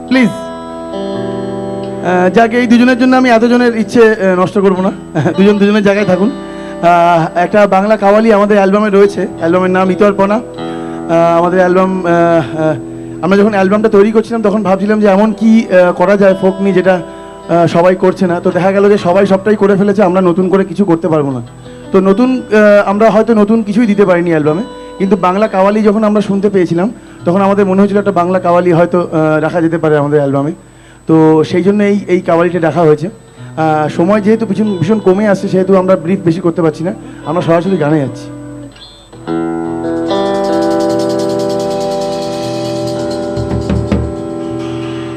Please. যাকে এই দুজনের জন্য আমি এতজনের ইচ্ছে নষ্ট করব না, দুজনের জায়গায় থাকুন। একটা বাংলা কাওয়ালি আমাদের অ্যালবামে রয়েছে, অ্যালবামের নাম ইতরপনা। আমাদের অ্যালবাম, আমরা যখন অ্যালবামটা তৈরি করছিলাম তখন ভাবছিলাম যে এমন কি করা যায় ফোক নিয়ে, যেটা সবাই করছে না। তো দেখা গেল যে সবাই সবটাই করে ফেলেছে, আমরা নতুন করে কিছু করতে পারবো না। তো আমরা হয়তো নতুন কিছুই দিতে পারিনি অ্যালবামে, কিন্তু বাংলা কাওয়ালি যখন আমরা শুনতে পেয়েছিলাম তখন আমাদের মনে হয়েছিল একটা বাংলা কাওয়ালি হয়তো রাখা যেতে পারে আমাদের অ্যালবামে। তো সেই জন্য এই কাওয়ালিটা রাখা হয়েছে। সময় যেহেতু ভীষণ কমে আসছে, সেহেতু আমরা ব্রিফ বেশি করতে পারছি না, আমরা সরাসরি গানে যাচ্ছি।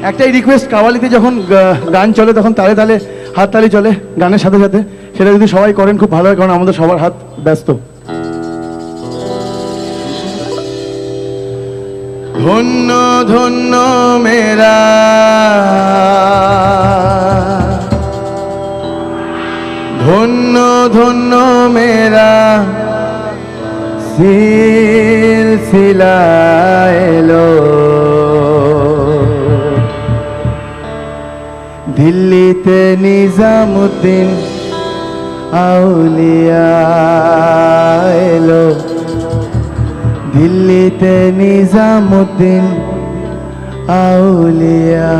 একটাই রিকোয়েস্ট, কাওয়ালিতে যখন গান চলে তখন তালে তালে হাততালি চলে গানের সাথে সাথে, সেটা যদি সবাই করেন খুব ভালো হয়, কারণ আমাদের সবার হাত ব্যস্ত। ধন্য ধন্য মেরা ধন্য ধন্য মেরা সিলসিলা এলো দিল্লিতে নিজামুদ্দিন আউলিয়া এলো, দিল্লিতে নিজামুদ্দিন আউলিয়া।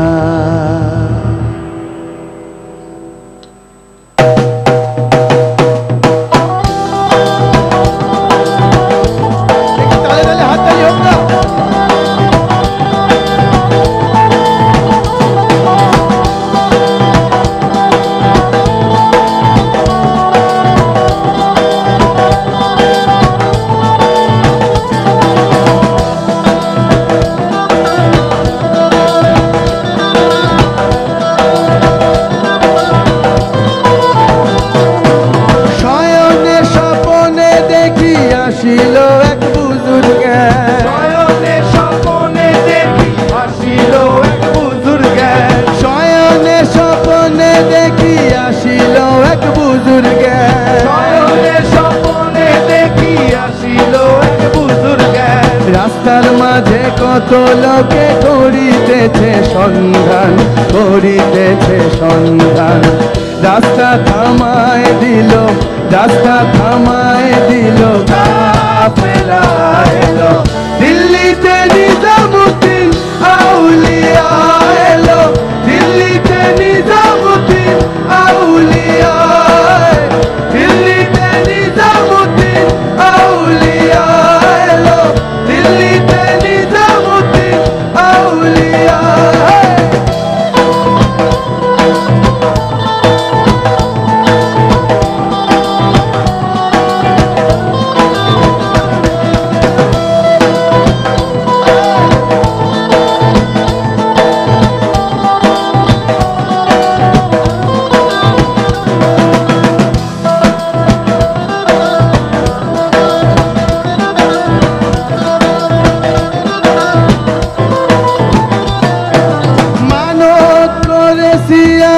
আসিল এক বুজুর্গ, শয়নে স্বপনে দেখি আসিল এক বুজুর্গ, শয়নে স্বপনে দেখি আসিল এক বুজুর্গ, শয়নে স্বপনে দেখি আসিল এক বুজুর্গ। রাস্তার মাঝে কত লোকে করিতেছে সন্ধান, করিতেছে সন্ধান। রাস্তা থামায় দিল, রাস্তা থামায় দিল, কাফেলা এলো। দিল্লিতে নিজামুদ্দিন আউলিয়া এলো, দিল্লিতে নিজামুদ্দিন আউলিয়া, দিল্লিতে নিজামুদ্দিন আউলিয়া এলো, দিল্লিতে নিজামুদ্দিন আউলিয়া।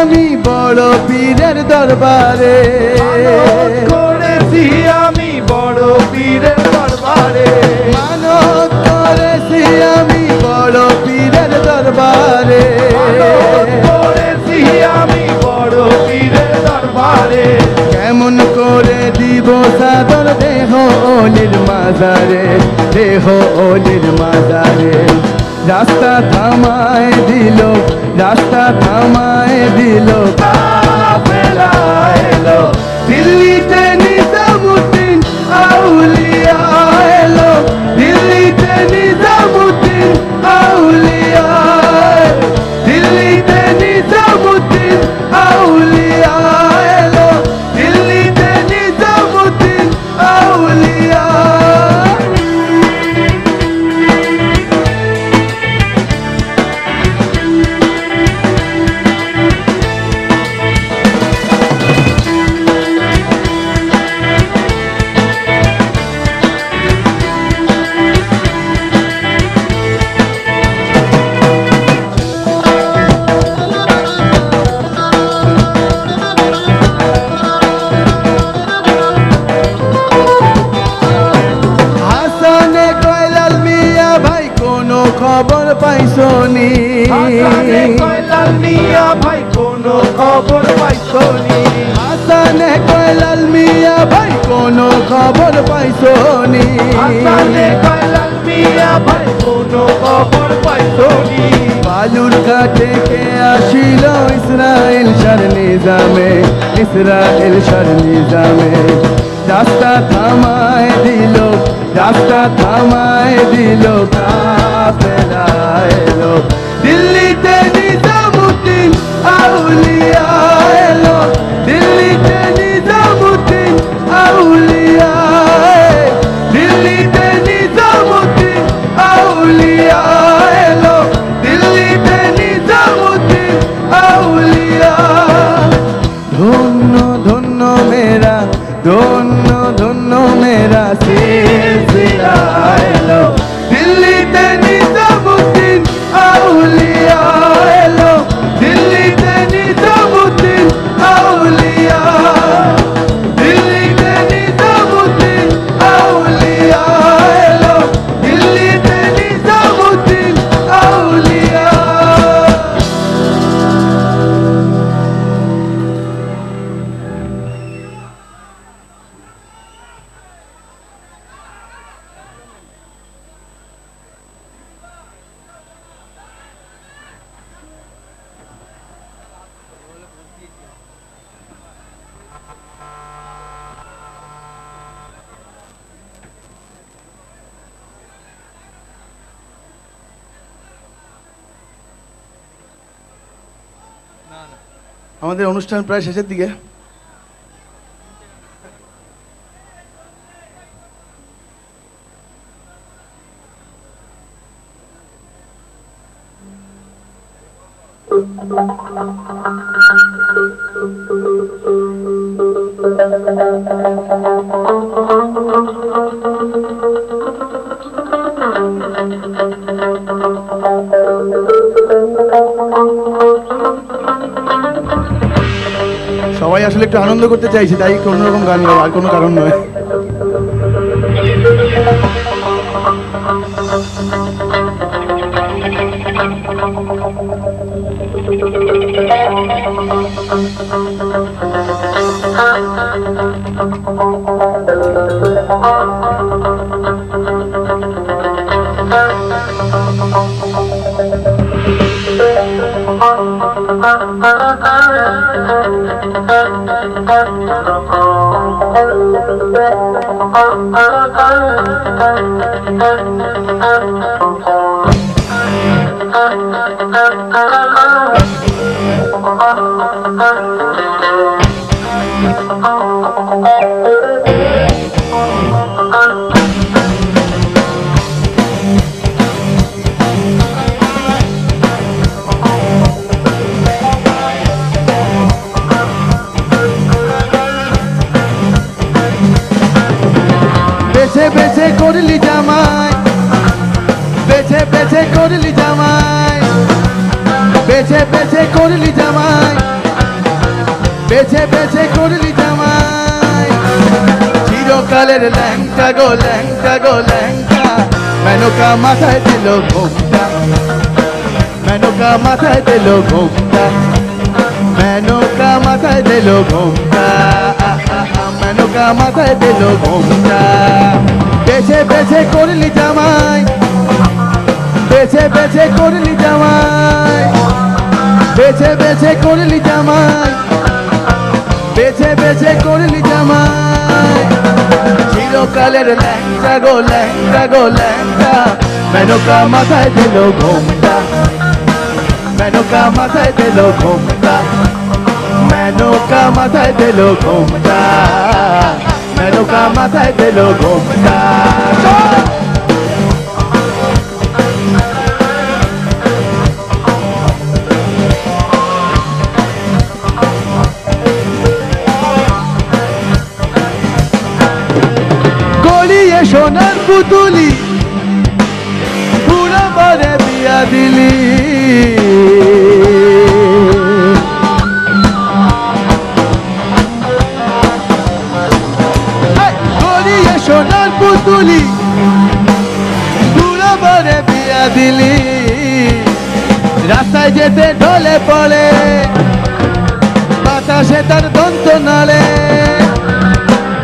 আমি বড় পীরের দরবারে, করেছি আমি বড় পীরের দরবারে, মানত করেছি আমি বড় পীরের দরবারে, করেছি আমি বড় পীরের দরবারে। কেমন করে দিব সাদর দেহ ওলির মাজারে, দেহ ওলির মাজারে। রাস্তা থামায় দিল, রাস্তা থামায় দিল, কাফেলা এলো। দিল্লিতে নিজামুদ্দিন আউলিয়া এলো, দিল্লিতে নিজামুদ্দিন আউলিয়া, দিল্লিতে নিজামুদ্দিন আউলিয়া এলো, দিল্লিতে নিজামুদ্দিন আউলিয়া। খবর পাইছনি হাসানে কয় লাল মিয়া ভাই কোনো খবর পাইছনি হাসানে কয় লাল মিয়া ভাই কোনো খবর পাইছনি বালুর ঘাটে কে আসিল ইসরায়েল শার নিজামে ইসরায়েল শার নিজামে রাস্তা থামায় দিল রাস্তা থামায় দিল কাফেলা এলো দিল্লিতে নিজামুদ্দিন আউলিয়া এলো দিল্লিতে নিজামুদ্দিন আউলিয়া দিল্লিতে নিজামুদ্দিন আউলিয়া এলো দিল্লিতে নিজামুদ্দিন আউলিয়া ধন্য ধন্য মেরা ধন্য ধন্য মেরা সিলসিলা এলো দিল্লিতে নিজামুদ্দিন আউলিয়া এলো দিল্লিতে নিজামুদ্দিন আউলিয়া দিল্লিতে নিজামুদ্দিন আউলিয়া এলো দিল্লিতে নিজামুদ্দিন আউলিয়া আমাদের অনুষ্ঠান প্রায় শেষের দিকে সবাই আসলে একটু আনন্দ করতে চাইছে তাই কোনো রকম গান গাওয়া আর কোনো কারণ নয় বেছে বেছে করলি জামাই বেছে বেছে করলি জামাই বেছে বেছে করলি জামাই বেছে বেছে করলি জামাই চিরকালের ল্যাংটা গো ল্যাংটা গো ল্যাংটা মেনকা মাথায় দিল ঘোমটা মেনকা মাথায় দিল ঘোমটা মেনকা মাথায় দিল ঘোমটা মেনকা মাথায় দিল ঘোমটা বেছে বেছে করলি জামাই বেছে বেছে করলি জামাই বেছে বেছে করলি জামাই বেছে বেছে করলি জামাই চিরকালের ল্যাংটা গো ল্যাংটা গো ল্যাংটা মেনকা মাথায় দিল ঘোমটা মেনকা মাথায় দিল ঘোমটা মেনকা মাথায় দিল ঘোমটা মেনকা মাথায় দিল ঘোমটা গড়িয়ে সোনার পুতুলি পুরা বারে বিয়া দিলি গড়িয়ে সোনার পুতুলি পুরা বারে বিয়া দিলি রাস্তায় যেতে ঢলে পড়ে বাতাসে তার দন্ত নালে,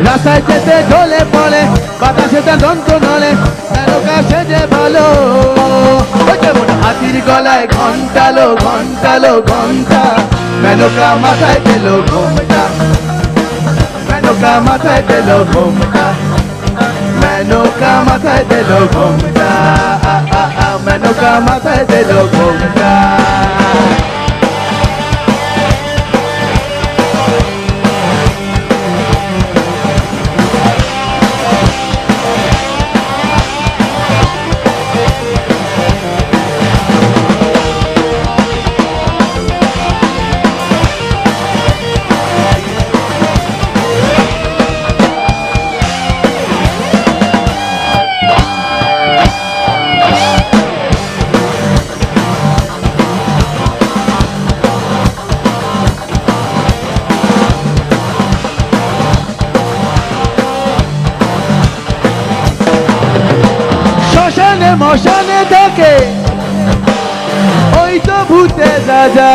রাস্তায় যেতে ঢলে পড়ে বাতাসে তার দন্ত নালে, মেনকা সেজে ভালো। ওই যেমন হাতির গলায় ঘন্টালো ঘন্টালো ঘন্টা, মেনকা মাথায় দিল ঘোমটা, মেনকা মাথায় দিল ঘোমটা, মেনকা মাথায় দিল ঘোমটা, মেনকা মাথায় দিল ঘোমটা। শ্মশানে মশানে থাকে ওই তো ভূতে রাজা,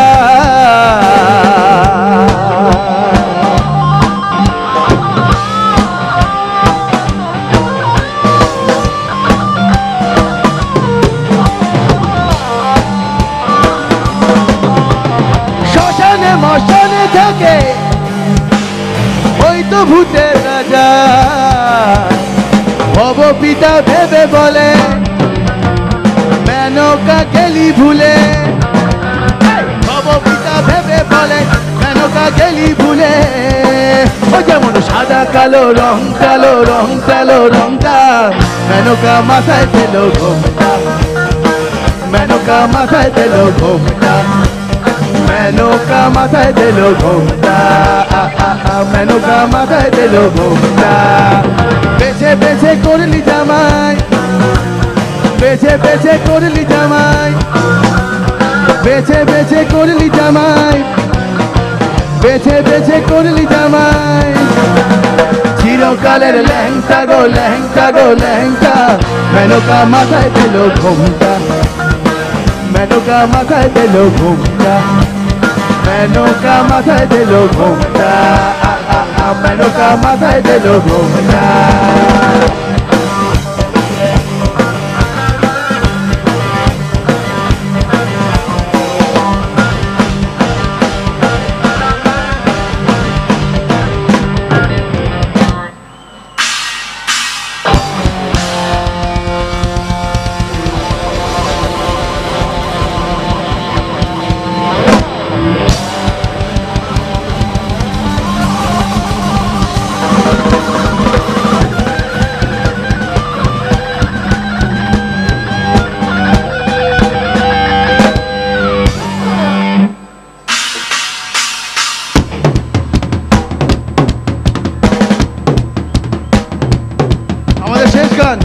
শ্মশানে মশানে থাকে ওই তো ভূতে রাজা, ভব পিতা ভেবে বলে মেনকা গেলি ভুলে, ভব পিতা ভেবে বলে মেনকা গেলি ভুলে। ও যেমন সাদা কালো রং কালো রং কালো রংটা, মেনকা মাথায় দিল ঘোমটা, মেনকা মাথায় দিল ঘোমটা, মেনকা মাথায় দিল ঘোমটা, মেনকা মাথায় দিল ঘোমটা। বেছে বেছে করলি জামাই, বেছে বেছে করলি জামাই, বেছে বেছে করলি জামাই, বেছে বেছে করলি জামাই। চিরকালের ল্যাংটা গো ল্যাংটা গো ল্যাংটা, মেনকা মাথায় দিল ঘোমটা, মেনকা মাথায় দিল ঘোমটা, মেনকা মাথায় দিল ঘোমটা, মেনকা মাথায় দিল ঘোমটা। আমাদের শেষ গান,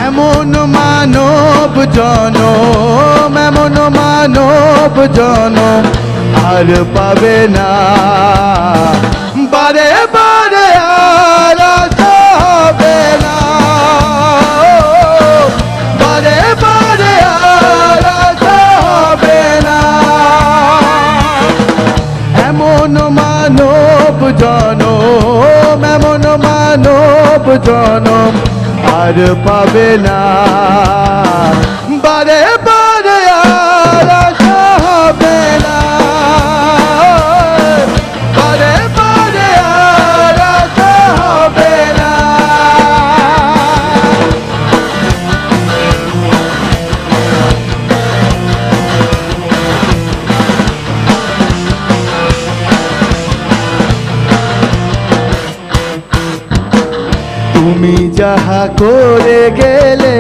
এমন মানব জনম, এমন মানব জনম আর পাবে না, বারে বারে আর আশা হবে না, বারে বারে আর আশা হবে না। এমন মানব জনম, এমন মানব জনম আর পাবে না, বারে বারে আর আশা হবে না, বারে বারে আর আশা হবে না। তুমি যাহা করে গেলে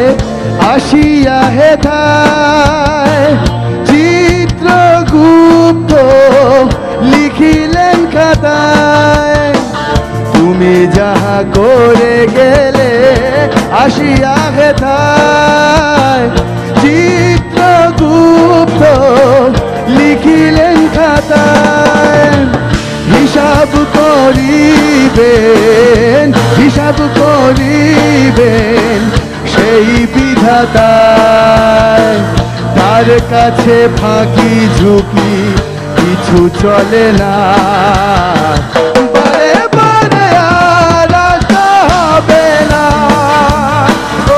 আসিয়া হেথায়, চিত্রগুপ্ত আসিয়া হেথায় চিত্রগুপ্ত লিখিলেন খাতায় হিসাব করিবেন সেই বিধাতায় তার কাছে ফাঁকি ঝুঁকি কিছু চলে না বারে বারে আর আসা হবে না ও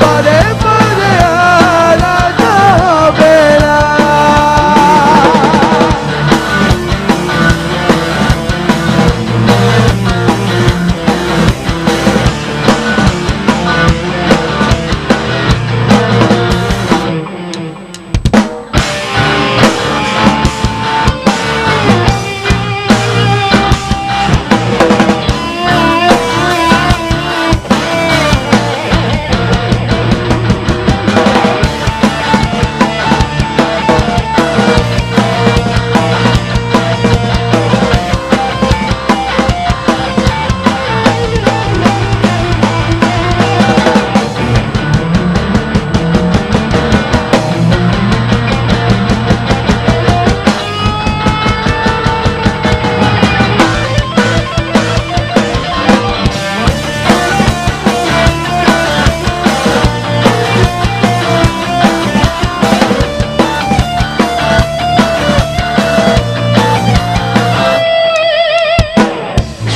বারে বারে আর আসা হবে না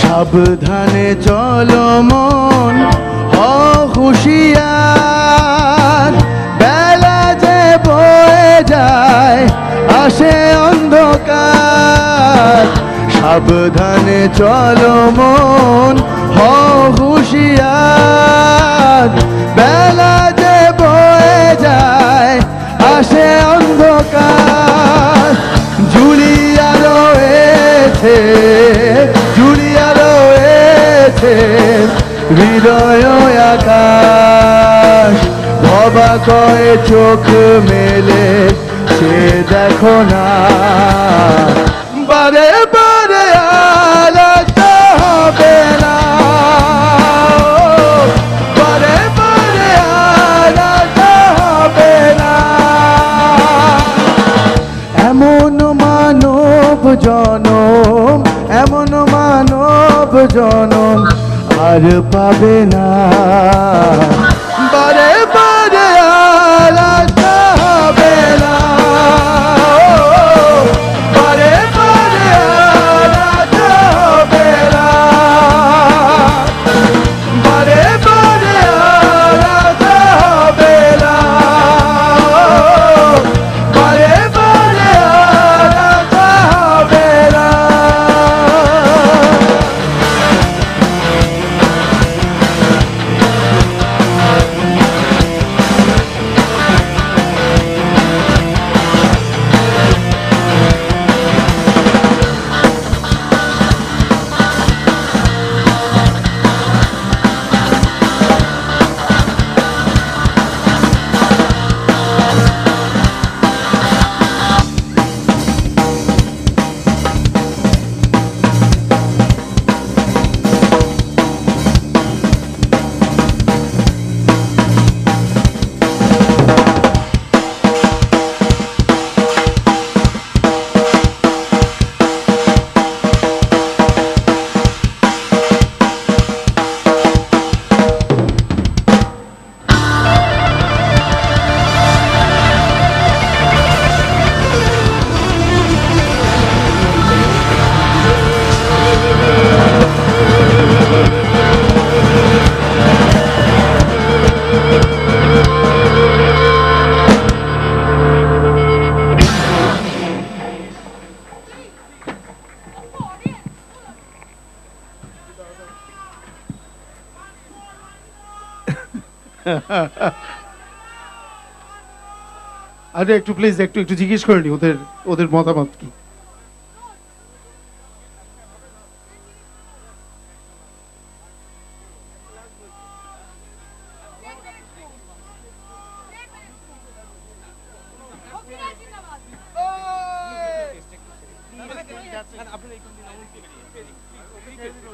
সাবধানে চলো মন হুঁশিয়ার বেলা যে বয়ে যায় আসে অন্ধকার সাবধানে চলো মন হুঁশিয়ার বেলা যে বয়ে যায় আসে অন্ধকার জুলিয়া রয়েছে হৃদয় আকাশ ভবা কয়ে চোখ মেলে সে দেখো না বারে বারে আর আসা হবে না বারে বারে আর আসা হবে না এমন মানব জনম আর পাবে না বারে বারে আর আসা হবে না বারে বারে আর আসা হবে না বারে বারে আর আসা হবে না বারে বারে আর আসা হবে না আরে একটু প্লিজ একটু একটু জিজ্ঞেস করে নি ওদের ওদের মতামত কি।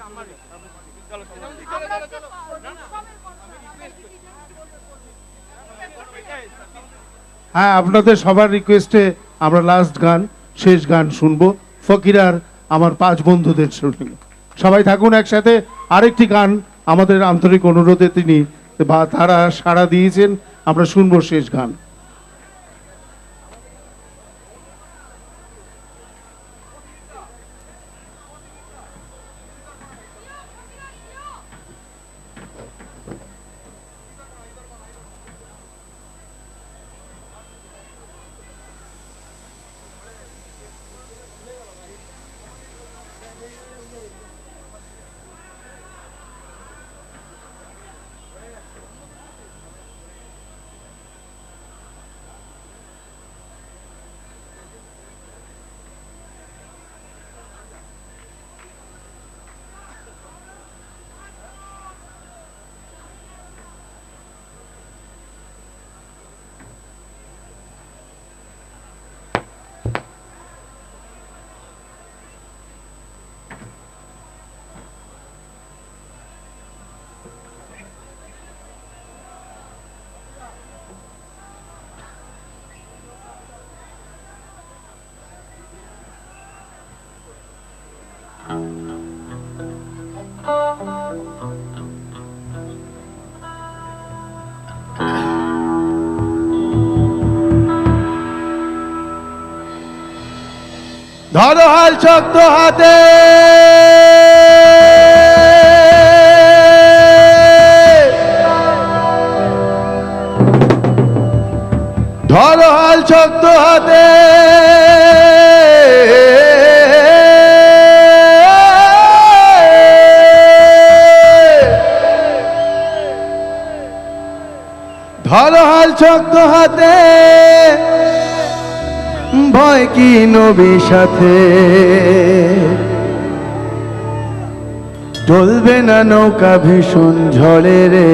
আপনার হ্যাঁ, আপনাদের সবার রিকোয়েস্টে আমরা লাস্ট গান, শেষ গান শুনবো। ফকিরার আমার 5 বন্ধুদের শুনবো। সবাই থাকুন একসাথে। আরেকটি গান আমাদের আন্তরিক অনুরোধে তিনি বা তারা সাড়া দিয়েছেন, আমরা শুনবো শেষ গান। ধরো হাল শক্ত হাতে, ধরো হাল শক্ত হাতে, ধরো হাল শক্ত হাতে, ভয় কি নবীর সাথে, চলবে না নৌকা ভীষণ ঝড়ে রে,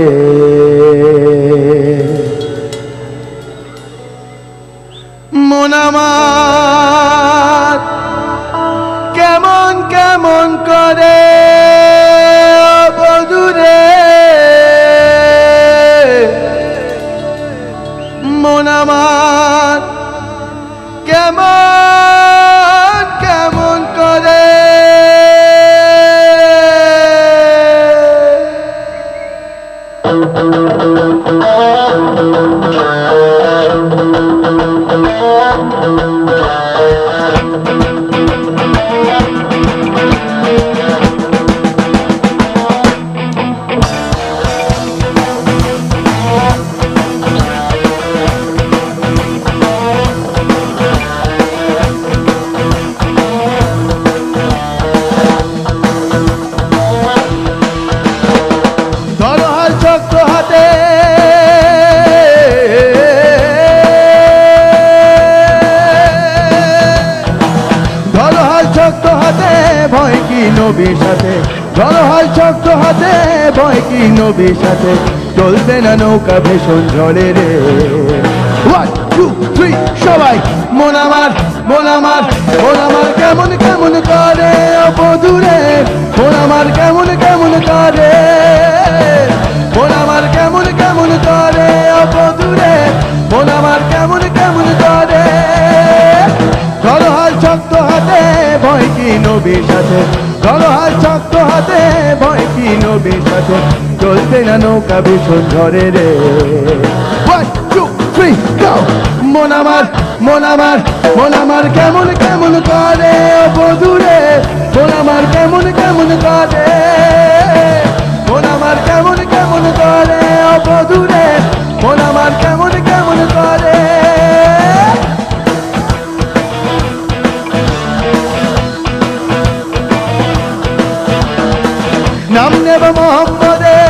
মন আমার কেমন কেমন করে বধুরে, মন আমার কেমন কেমন করে, ধরো হাল শক্ত হাতে, ধরো হাল শক্ত হাতে, ভয় কি নবীর সাথে, ধরো হাল শক্ত হাতে, ভয় কি নবীর সাথে, চলবে না নৌকা ভীষণ ঝড়ে রে। 1 2 3 সবাই, মন আমার মন আমার মন আমার কেমন কেমন করে বধুরে, মন আমার কেমন কেমন করে, মন আমার কেমন কেমন করে বধুরে, মন আমার কেমন কেমন করে, ধরো হাল শক্ত হাতে, ভয় কি নবীর সাথে, ধরো হাল শক্ত হাতে, ভয় কি নবীর সাথে, চলবে না নৌকা ভীষণ ঝড়ে রে। 1 2 3 go, মন আমার মন আমার মন আমার কেমন কেমন করে বধুরে, মন আমার কেমন কেমন করে, মন আমার কেমন কেমন করে বধুরে, মন আমার কেমন কেমন করে, নাম নেব মোহাম্মদের,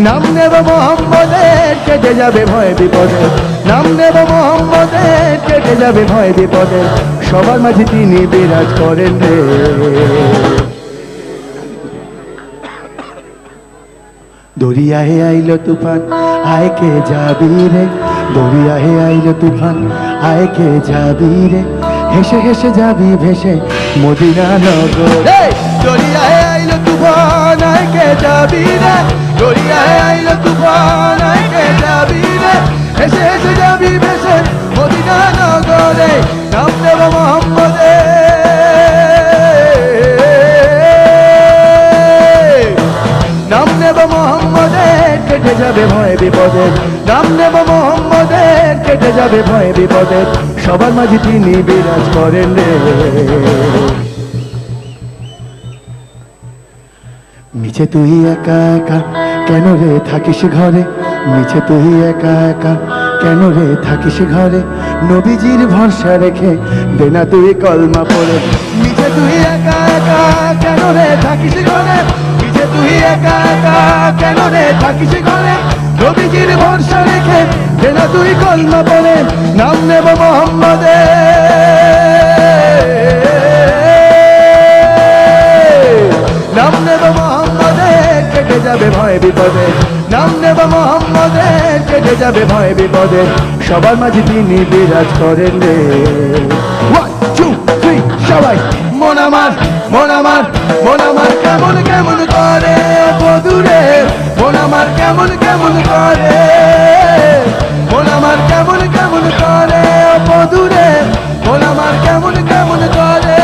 নাম নেব মোহাম্মদের, কেটে যাবে ভয় বিপদে, নাম নেব মোহাম্মদের, কেটে যাবে ভয় বিপদে, সবার মাঝে তিনি বিরাজ করেন রে। দরিয়ায় আইলো তুফান, আয় কে যাবি রে, দরিয়ায় আইলো তুফান, আয় কে যাবি রে, হেসে হেসে যাবি ভেসে মদিনা নগর। দরিয়ায় আইলো তুফান আয় কে যাবি রে, দরিয়ায় আইলো তুফান আয় কে যাবি রে, হেসে হেসে যাবি ভেসে মদিনা নগরে, নাম দেব মোহাম্মদে, নাম নেব মোহাম্মদের, কেটে যাবে ভয় বিপদের, নাম নেব মোহাম্মদের, কেটে যাবে ভয় বিপদের, সবার মাঝে তিনি বিরাজ করেন রে। মিছে তুই একা একা কেন রে থাকিস ঘরে, মিছে তুই একা একা কেন রে থাকিস ঘরে, নবীজির ভরসা রেখে দে না তুই কলমা পড়ে। মিছে তুই একা একা কেন রে থাকিস ঘরে, মিছে তুই একা একা কেন রে থাকিস ঘরে, নবীজির ভরসা রেখে দে না তুই কলমা পড়ে, নাম নেব মোহাম্মদের, নাম নেব মোহাম্মদের, কেটে যাবে ভয় বিপদে, নাম নেব মোহাম্মদের, কেটে যাবে ভয় বিপদে, সবার মাঝে তিনি বিরাজ করেন রে। 1 2 3 সবাই মন আমার, মন আমার, মন আমার কেমন কেমন করে বধুরে, মন আমার কেমন কেমন করে, মন আমার কেমন কেমন করে বধুরে, মন আমার কেমন কেমন করে।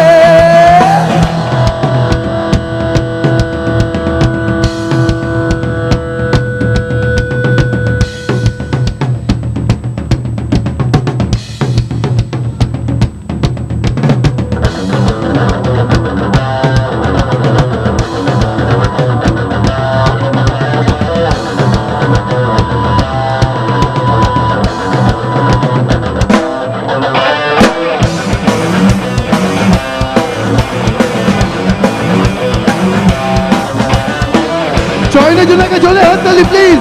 চয়নের জন্য চলে হাততালি প্লিজ।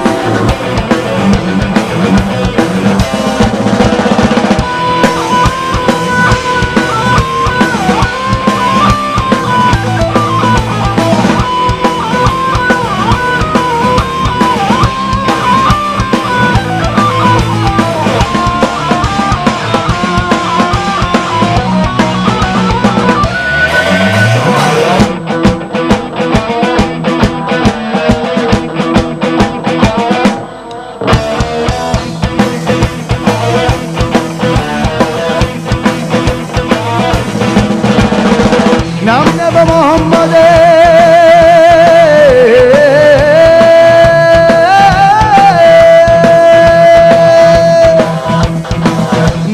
নাম নেব মোহাম্মদের,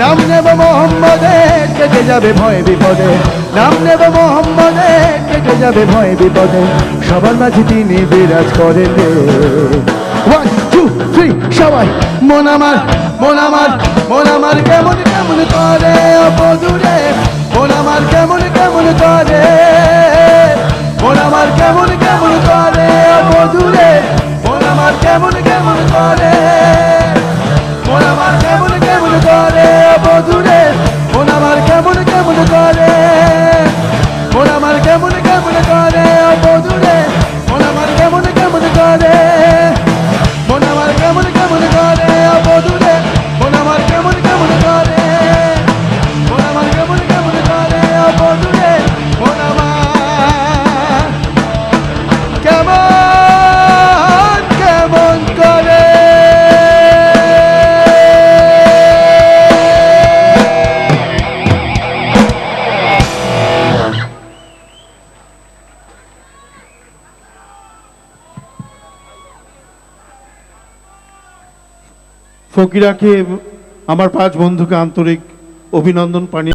নাম নেব মোহাম্মদের, কেটে যাবে ভয় বিপদে, নাম নেব মোহাম্মদের, কেটে যাবে ভয় বিপদে, সবার মাঝে তিনি বিরাজ করেন রে। 1 2 3 সবাই মন আমার, মন আমার, মন আমার কেমন কেমন করে বধুরে, মন আমার কেমন কেমন করে, মন আমার কেমন কেমন করে বধুরে, মন আমার কেমন কেমন করে, মন আমার কেমন কেমন করে বধুরে, মন আমার কেমন কেমন করে, মন আমার কেমন কেমন করে বধুরে, মন আমার কেমন কেমন করে, মন আমার কেমন কেমন করে বধুরে, মন আমার কেমন কেমন করে, মন আমার কেমন কেমন করে বধুরে, মন আমার কেমন কেমন করে। ফকিরাকে, আমার 5 বন্ধুকে আন্তরিক অভিনন্দন পানি